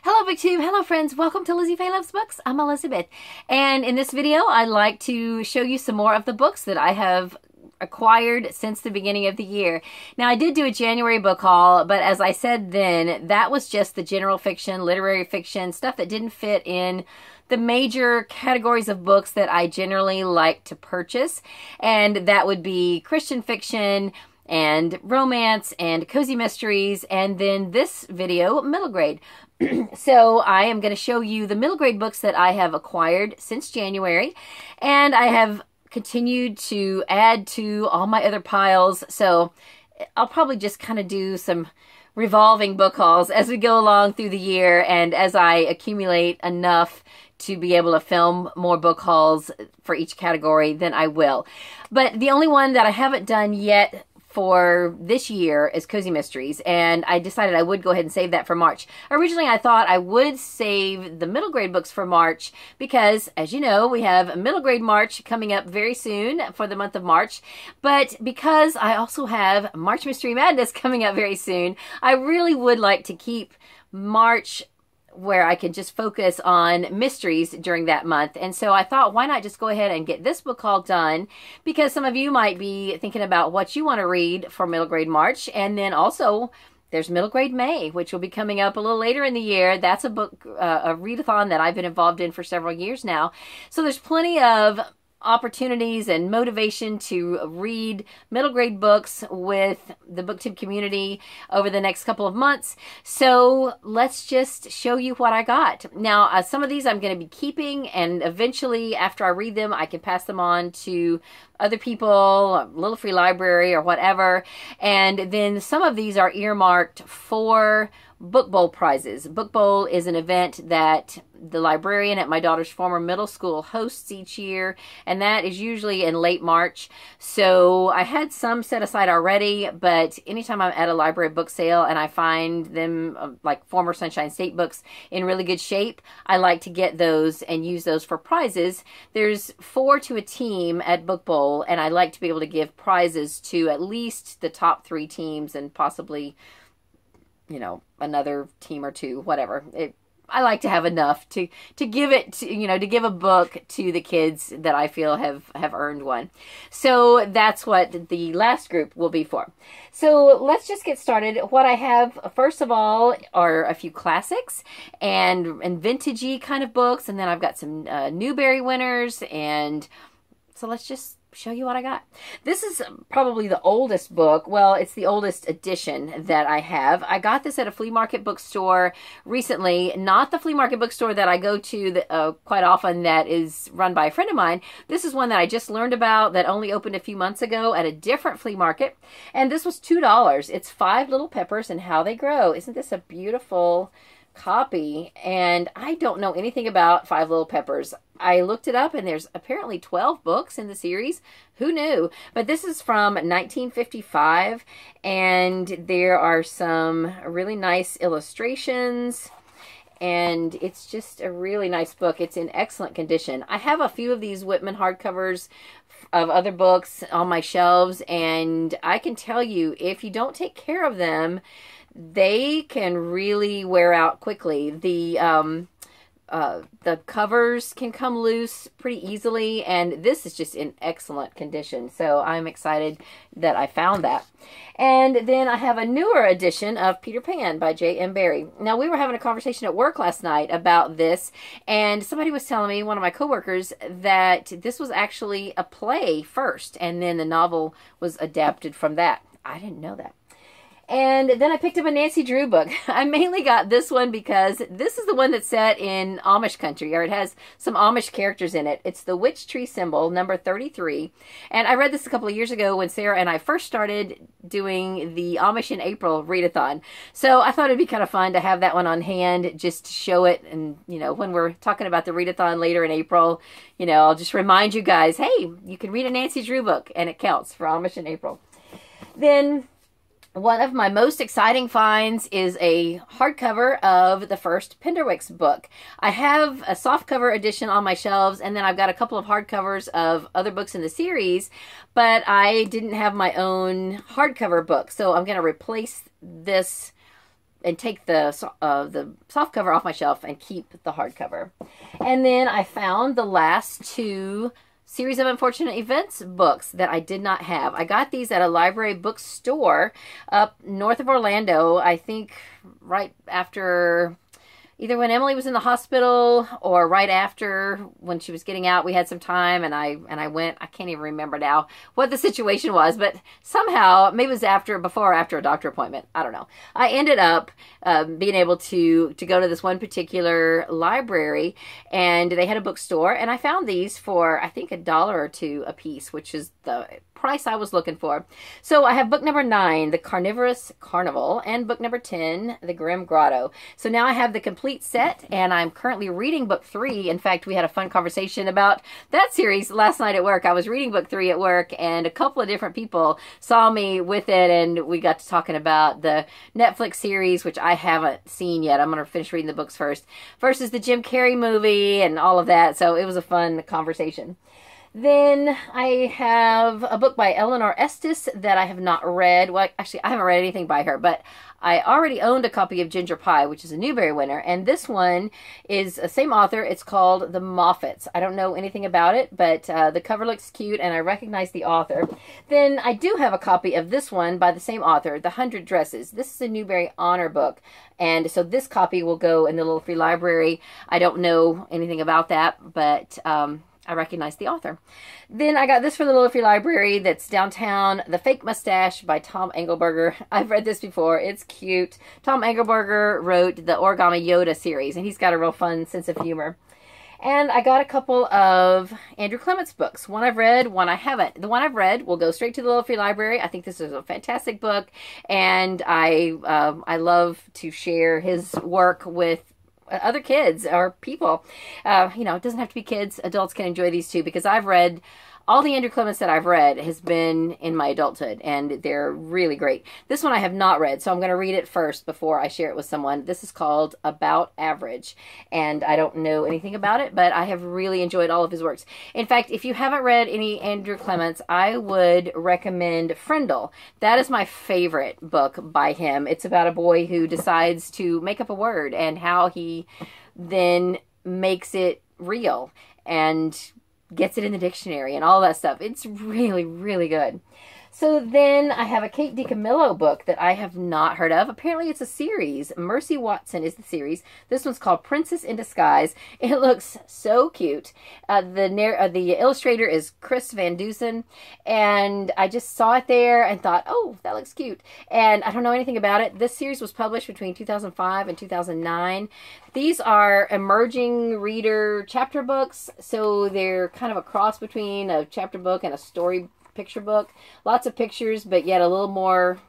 Hello BookTube, hello friends, welcome to Lizzie Faye Loves Books. I'm Elizabeth, and in this video I'd like to show you some more of the books that I have acquired since the beginning of the year. Now I did do a January book haul, but as I said then, that was just the general fiction, literary fiction, stuff that didn't fit in the major categories of books that I generally like to purchase, and that would be Christian fiction, and romance, and cozy mysteries, and then this video, middle grade. So I am going to show you the middle grade books that I have acquired since January, and I have continued to add to all my other piles, so I'll probably just kind of do some revolving book hauls as we go along through the year, and as I accumulate enough to be able to film more book hauls for each category, then I will. But the only one that I haven't done yet for this year is Cozy Mysteries, and I decided I would go ahead and save that for March. Originally, I thought I would save the middle grade books for March because, as you know, we have Middle Grade March coming up very soon for the month of March, but because I also have March Mystery Madness coming up very soon, I really would like to keep March where I can just focus on mysteries during that month. And so I thought, why not just go ahead and get this book haul done? Because some of you might be thinking about what you want to read for Middle Grade March. And then also there's Middle Grade May, which will be coming up a little later in the year. That's a book, a readathon that I've been involved in for several years now. So there's plenty of opportunities and motivation to read middle grade books with the BookTube community over the next couple of months. So let's just show you what I got. Now, some of these I'm going to be keeping, and eventually after I read them, I can pass them on to other people, Little Free Library or whatever. And then some of these are earmarked for Book Bowl prizes. Book Bowl is an event that the librarian at my daughter's former middle school hosts each year, and that is usually in late March. So I had some set aside already, but anytime I'm at a library book sale and I find them, like former Sunshine State books, in really good shape, I like to get those and use those for prizes. There's 4 to a team at Book Bowl, and I like to be able to give prizes to at least the top 3 teams and possibly, you know, another team or 2, whatever. I like to have enough to give it to, you know, to give a book to the kids that I feel have earned one. So that's what the last group will be for. So let's just get started. What I have, first of all, are a few classics and vintagey kind of books, and then I've got some Newbery winners, and so let's just show you what I got. This is probably the oldest book. Well, it's the oldest edition that I have. I got this at a flea market bookstore recently, not the flea market bookstore that I go to quite often that is run by a friend of mine. This is one that I just learned about that only opened a few months ago at a different flea market, and this was $2. It's 5 Little Peppers and How They Grow. Isn't this a beautiful copy? And I don't know anything about 5 Little Peppers. I looked it up, and there's apparently 12 books in the series. Who knew? But this is from 1955, and there are some really nice illustrations, and it's just a really nice book. It's in excellent condition. I have a few of these Whitman hardcovers of other books on my shelves, and I can tell you, if you don't take care of them, they can really wear out quickly. The covers can come loose pretty easily, and this is just in excellent condition. So I'm excited that I found that. And then I have a newer edition of Peter Pan by J.M. Barrie. Now, we were having a conversation at work last night about this, and somebody was telling me, one of my coworkers, that this was actually a play first, and then the novel was adapted from that. I didn't know that. And then I picked up a Nancy Drew book. I mainly got this one because this is the one that's set in Amish country, or it has some Amish characters in it. It's The Witch Tree Symbol, number 33. And I read this a couple of years ago when Sarah and I first started doing the Amish in April readathon. So I thought it'd be kind of fun to have that one on hand, just to show it. And, you know, when we're talking about the readathon later in April, you know, I'll just remind you guys, hey, you can read a Nancy Drew book, and it counts for Amish in April. Then one of my most exciting finds is a hardcover of the first Penderwick's book. I have a softcover edition on my shelves, and then I've got a couple of hardcovers of other books in the series, but I didn't have my own hardcover book, so I'm going to replace this and take the soft cover off my shelf and keep the hardcover. And then I found the last two Series of Unfortunate Events books that I did not have. I got these at a library bookstore up north of Orlando, I think right after, either when Emily was in the hospital or right after when she was getting out. We had some time and I went. I can't even remember now what the situation was, but somehow, maybe it was before or after a doctor appointment. I don't know. I ended up being able to go to this one particular library, and they had a bookstore, and I found these for, I think, $1 or $2 a piece, which is the price I was looking for. So I have book number 9, The Carnivorous Carnival, and book number 10, The Grim Grotto. So now I have the complete set, and I'm currently reading book 3. In fact, we had a fun conversation about that series last night at work. I was reading book 3 at work, and a couple of different people saw me with it, and we got to talking about the Netflix series, which I haven't seen yet. I'm going to finish reading the books first, versus the Jim Carrey movie and all of that. So it was a fun conversation. Then I have a book by Eleanor Estes that I have not read. Well, actually, I haven't read anything by her, but I already owned a copy of Ginger Pie, which is a Newbery winner. And this one is the same author. It's called The Moffats. I don't know anything about it, but the cover looks cute, and I recognize the author. Then I do have a copy of this one by the same author, The 100 Dresses. This is a Newbery Honor book. And so this copy will go in the little free library. I don't know anything about that, but I recognize the author. Then I got this from the Little Free Library that's downtown, The Fake Mustache by Tom Engelberger. I've read this before. It's cute. Tom Engelberger wrote the Origami Yoda series, and he's got a real fun sense of humor. And I got a couple of Andrew Clement's books. One I've read, one I haven't. The one I've read will go straight to the Little Free Library. I think this is a fantastic book, and I love to share his work with other kids or people. You know, it doesn't have to be kids. Adults can enjoy these too, because I've read all the Andrew Clements that I've read has been in my adulthood, and they're really great. This one I have not read, so I'm going to read it first before I share it with someone. This is called About Average, and I don't know anything about it, but I have really enjoyed all of his works. In fact, if you haven't read any Andrew Clements, I would recommend Frindle. That is my favorite book by him. It's about a boy who decides to make up a word and how he then makes it real and gets it in the dictionary and all that stuff. It's really, really good. So then I have a Kate DiCamillo book that I have not heard of. Apparently it's a series. Mercy Watson is the series. This one's called Princess in Disguise. It looks so cute. The illustrator is Chris Van Dusen, and I just saw it there and thought, oh, that looks cute. And I don't know anything about it. This series was published between 2005 and 2009. These are emerging reader chapter books, so they're kind of a cross between a chapter book and a story picture book. Lots of pictures, but yet a little more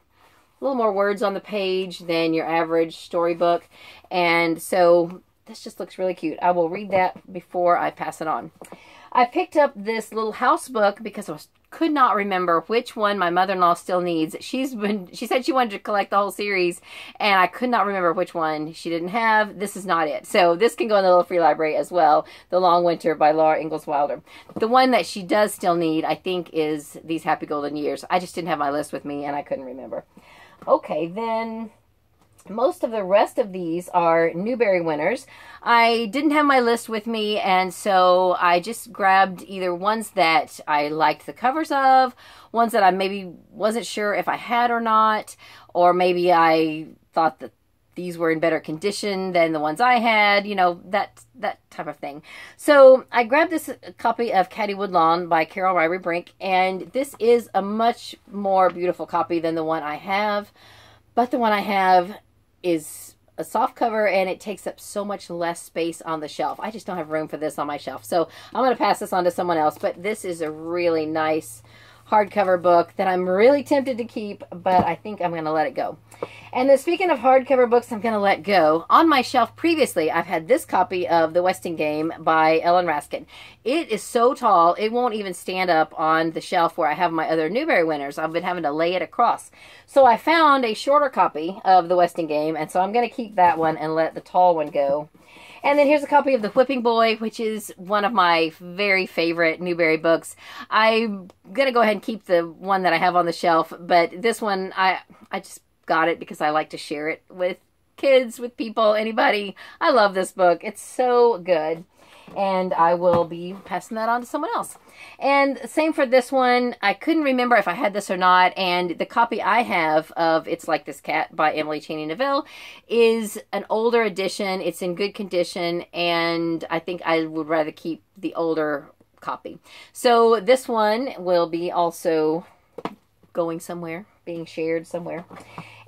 words on the page than your average storybook. And so this just looks really cute. I will read that before I pass it on. I picked up this little house book because I could not remember which one my mother-in-law still needs. She said she wanted to collect the whole series, and I could not remember which one she didn't have. This is not it. So this can go in the Little Free Library as well. The Long Winter by Laura Ingalls Wilder. The one that she does still need, I think, is These Happy Golden Years. I just didn't have my list with me, and I couldn't remember. Okay, then most of the rest of these are Newbery winners. I didn't have my list with me, and so I just grabbed either ones that I liked the covers of, ones that I maybe wasn't sure if I had or not, or maybe I thought that these were in better condition than the ones I had, you know, that type of thing. So I grabbed this copy of Caddy Woodlawn by Carol Ryrie Brink, and this is a much more beautiful copy than the one I have, but the one I have is a soft cover, and it takes up so much less space on the shelf. I just don't have room for this on my shelf. So I'm going to pass this on to someone else, but this is a really nice hardcover book that I'm really tempted to keep, but I think I'm going to let it go. And then speaking of hardcover books I'm going to let go, on my shelf previously I've had this copy of The Westing Game by Ellen Raskin. It is so tall it won't even stand up on the shelf where I have my other Newbery winners. I've been having to lay it across. So I found a shorter copy of The Westing Game, and so I'm going to keep that one and let the tall one go. And then here's a copy of The Whipping Boy, which is one of my very favorite Newbery books. I'm going to go ahead and keep the one that I have on the shelf, but this one, I just got it because I like to share it with kids, with people, anybody. I love this book. It's so good. And I will be passing that on to someone else. And same for this one. I couldn't remember if I had this or not. And the copy I have of It's Like This Cat by Emily Chaney Neville is an older edition. It's in good condition. And I think I would rather keep the older copy. So this one will be also going somewhere, being shared somewhere.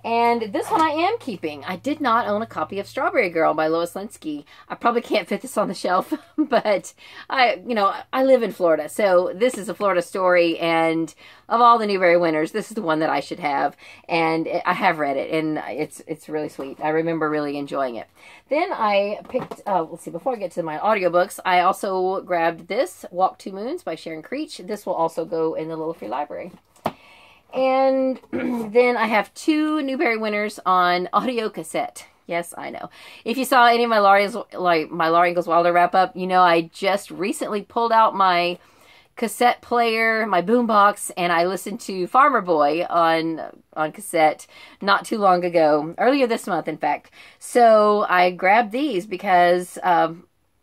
And this one I am keeping. I did not own a copy of Strawberry Girl by Lois Linsky. I probably can't fit this on the shelf, but I live in Florida, so this is a Florida story, and of all the Newbery winners, this is the one that I should have, and I have read it, and it's really sweet. I remember really enjoying it. Then I picked, let's see, before I get to my audiobooks, I also grabbed this, Walk Two Moons by Sharon Creech. This will also go in the Little Free Library. And then I have 2 Newbery winners on audio cassette. Yes, I know. If you saw any of my Laurie Ingalls Wilder wrap up, you know I just recently pulled out my cassette player, my boombox, and I listened to Farmer Boy on cassette not too long ago, earlier this month, in fact. So I grabbed these because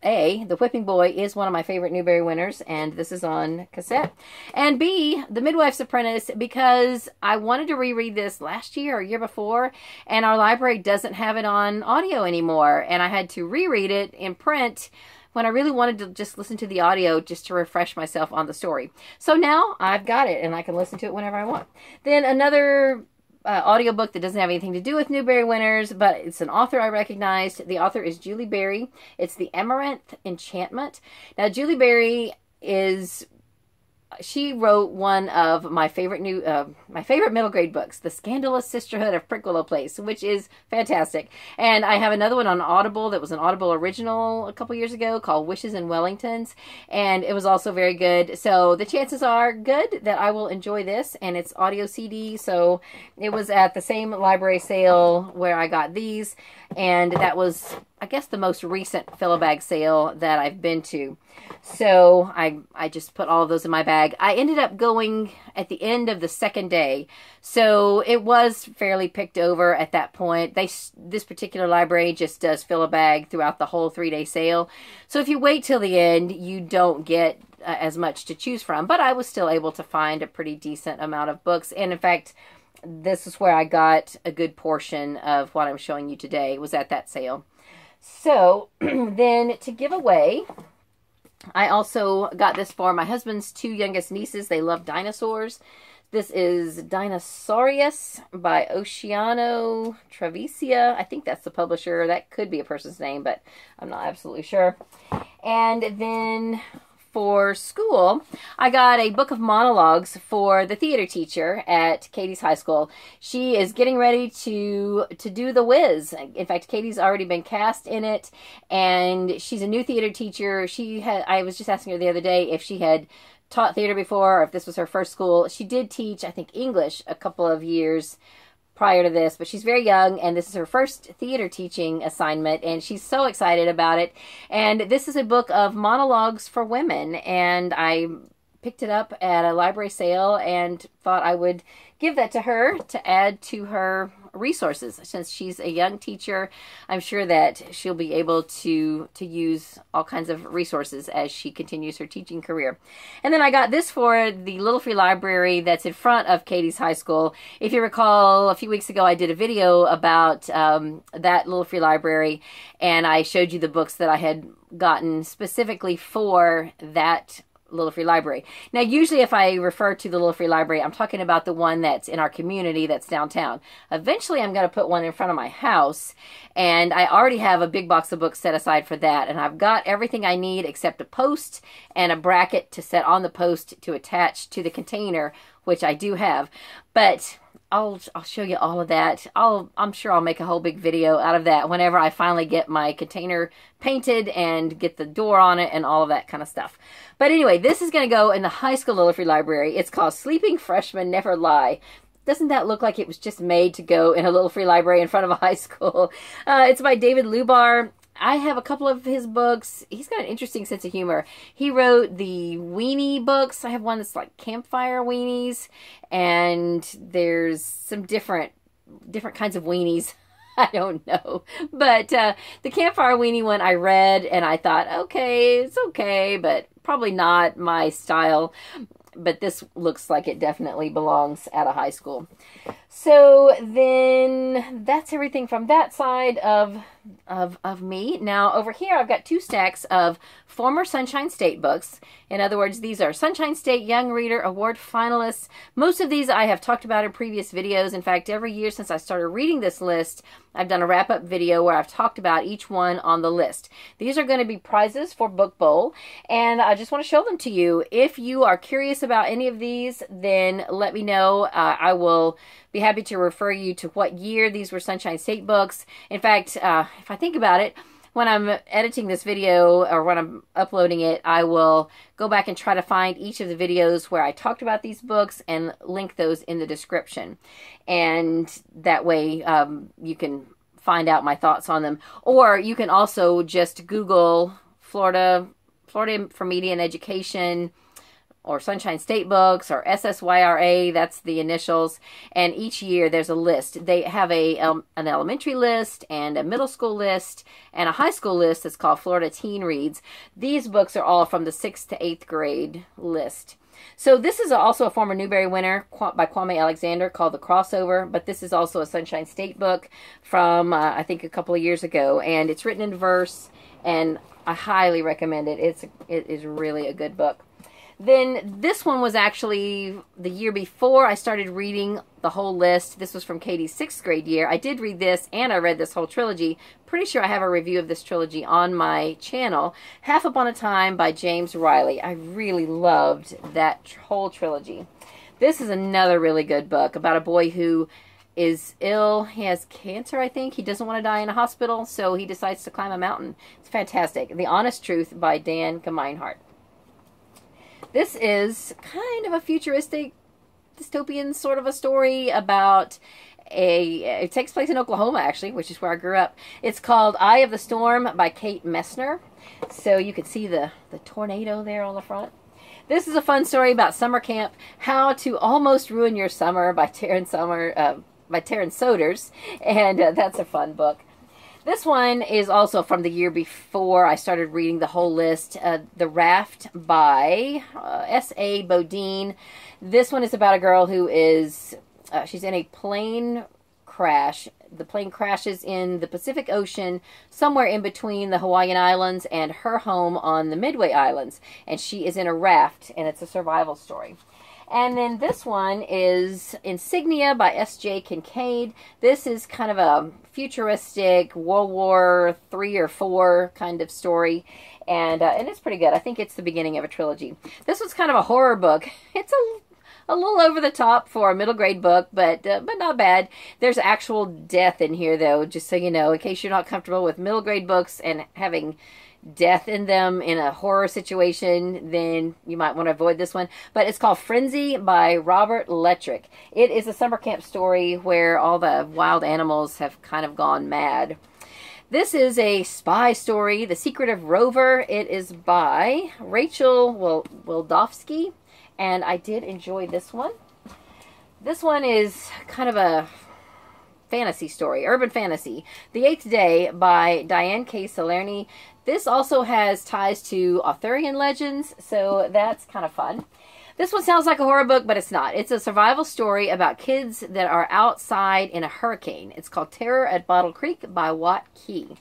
A, The Whipping Boy is one of my favorite Newbery winners, and this is on cassette. And B, The Midwife's Apprentice, because I wanted to reread this last year or year before, and our library doesn't have it on audio anymore, and I had to reread it in print when I really wanted to just listen to the audio just to refresh myself on the story. So now I've got it, and I can listen to it whenever I want. Then another audiobook that doesn't have anything to do with Newbery winners, but it's an author I recognized. The author is Julie Berry. It's The Amaranth Enchantment. Now, Julie Berry she wrote one of my favorite middle grade books, The Scandalous Sisterhood of Prickwillow Place, which is fantastic. And I have another one on Audible that was an Audible original a couple years ago called Wishes and Wellingtons, and it was also very good. So the chances are good that I will enjoy this, and it's audio CD, so it was at the same library sale where I got these, and that was, I guess, the most recent fill-a-bag sale that I've been to. So I just put all of those in my bag. I ended up going at the end of the second day, so it was fairly picked over at that point. This particular library just does fill-a-bag throughout the whole 3-day sale. So if you wait till the end, you don't get as much to choose from. But I was still able to find a pretty decent amount of books. And in fact, this is where I got a good portion of what I'm showing you today, was at that sale. So then to give away, I also got this for my husband's 2 youngest nieces. They love dinosaurs. This is Dinosaurius by Oceano Travesia. I think that's the publisher. That could be a person's name, but I'm not absolutely sure. And then for school, I got a book of monologues for the theater teacher at Katie's high school. She is getting ready to do The Wiz. In fact, Katie's already been cast in it, and she's a new theater teacher. I was just asking her the other day if she had taught theater before, or if this was her first school. She did teach, I think, English a couple of years prior to this, but she's very young, and this is her first theater teaching assignment, and she's so excited about it. And this is a book of monologues for women, and I picked it up at a library sale and thought I would give that to her to add to her resources. Since she's a young teacher, I'm sure that she'll be able to use all kinds of resources as she continues her teaching career. And then I got this for the Little Free Library that's in front of Katie's high school. If you recall, a few weeks ago I did a video about that Little Free Library, and I showed you the books that I had gotten specifically for that Little Free Library. Now, usually if I refer to the Little Free Library, I'm talking about the one that's in our community that's downtown. Eventually, I'm going to put one in front of my house, and I already have a big box of books set aside for that, and I've got everything I need except a post and a bracket to set on the post to attach to the container, which I do have. But I'll show you all of that. I'm sure I'll make a whole big video out of that whenever I finally get my container painted and get the door on it and all of that kind of stuff. But anyway, this is going to go in the high school Little Free Library. It's called Sleeping Freshmen Never Lie. Doesn't that look like it was just made to go in a Little Free Library in front of a high school? It's by David Lubar. I have a couple of his books. He's got an interesting sense of humor. He wrote the weenie books. I have one that's like campfire weenies, and there's some different kinds of weenies. I don't know. But the Campfire Weenie one I read, and I thought, okay, it's okay, but probably not my style. But this looks like it definitely belongs at a high school. So then that's everything from that side of me. Now over here I've got 2 stacks of former Sunshine State books. In other words, these are Sunshine State Young Reader Award finalists. Most of these I have talked about in previous videos. In fact, every year since I started reading this list, I've done a wrap-up video where I've talked about each one on the list. These are going to be prizes for Book Bowl, and I just want to show them to you. If you are curious about any of these, then let me know. I will be happy to refer you to what year these were Sunshine State books. In fact, if I think about it, when I'm editing this video or when I'm uploading it, I will go back and try to find each of the videos where I talked about these books and link those in the description. And that way you can find out my thoughts on them. Or you can also just Google Florida for Media and Education, or Sunshine State books, or SSYRA, that's the initials, and each year there's a list. They have an elementary list, and a middle school list, and a high school list that's called Florida Teen Reads. These books are all from the 6th to 8th grade list. So this is also a former Newbery winner by Kwame Alexander called The Crossover, but this is also a Sunshine State book from, I think, a couple of years ago, and it's written in verse, and I highly recommend it. It is really a good book. Then this one was actually the year before I started reading the whole list. This was from Katie's 6th grade year. I did read this, and I read this whole trilogy. Pretty sure I have a review of this trilogy on my channel. Half Upon a Time by James Riley. I really loved that whole trilogy. This is another really good book about a boy who is ill. He has cancer, I think. He doesn't want to die in a hospital, so he decides to climb a mountain. It's fantastic. The Honest Truth by Dan Gemeinhart. This is kind of a futuristic, dystopian sort of a story about it takes place in Oklahoma, actually, which is where I grew up. It's called Eye of the Storm by Kate Messner. So you can see the tornado there on the front. This is a fun story about summer camp, How to Almost Ruin Your Summer by Taryn Souders, and that's a fun book. This one is also from the year before I started reading the whole list. The Raft by S.A. Bodine. This one is about a girl who is, she's in a plane crash. The plane crashes in the Pacific Ocean, somewhere in between the Hawaiian Islands and her home on the Midway Islands. And she is in a raft, and it's a survival story. And then this one is Insignia by S.J. Kincaid. This is kind of a futuristic World War III or IV kind of story. And it's pretty good. I think it's the beginning of a trilogy. This one's kind of a horror book. It's a little over the top for a middle grade book, but not bad. There's actual death in here, though, just so you know, in case you're not comfortable with middle grade books and having death in them in a horror situation, then you might want to avoid this one. But it's called Frenzy by Robert Lettrick. It is a summer camp story where all the wild animals have kind of gone mad. This is a spy story, The Secret of Rover. It is by Rachel Wildofsky, and I did enjoy this one. This one is kind of a fantasy story, urban fantasy. The Eighth Day by Diane K. Salerni. This also has ties to Arthurian legends, so that's kind of fun. This one sounds like a horror book, but it's not. It's a survival story about kids that are outside in a hurricane. It's called Terror at Bottle Creek by Watt Key.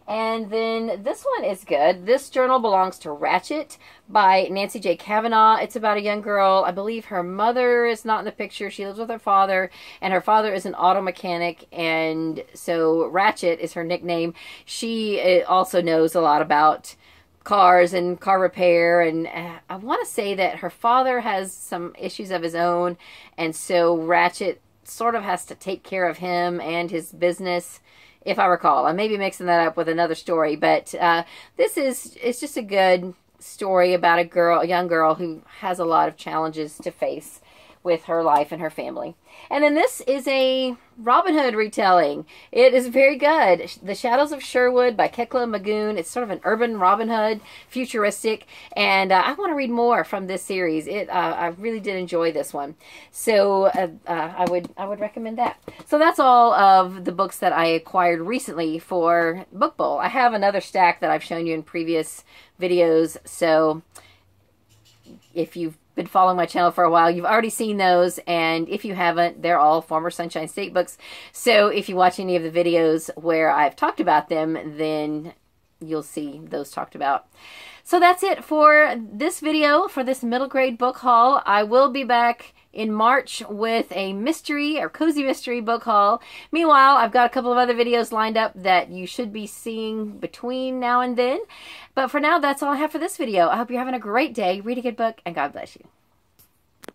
And then this one is good. This journal belongs to Ratchet by Nancy J. Kavanaugh. It's about a young girl. I believe her mother is not in the picture. She lives with her father, and her father is an auto mechanic, and so Ratchet is her nickname. She also knows a lot about cars and car repair, and I want to say that her father has some issues of his own, and so Ratchet sort of has to take care of him and his business, if I recall. I may be mixing that up with another story, but it's just a good story about a young girl who has a lot of challenges to face with her life and her family. And then this is a Robin Hood retelling. It is very good. The Shadows of Sherwood by Kekla Magoon. It's sort of an urban Robin Hood, futuristic, and I want to read more from this series. I really did enjoy this one, so I would recommend that. So that's all of the books that I acquired recently for Book Bowl. I have another stack that I've shown you in previous videos, so if you've been following my channel for a while, you've already seen those, and if you haven't, they're all former Sunshine State books. So if you watch any of the videos where I've talked about them, then you'll see those talked about. So that's it for this video, for this middle grade book haul. I will be back in March with a mystery or cozy mystery book haul. Meanwhile, I've got a couple of other videos lined up that you should be seeing between now and then. But for now, that's all I have for this video. I hope you're having a great day. Read a good book, and God bless you.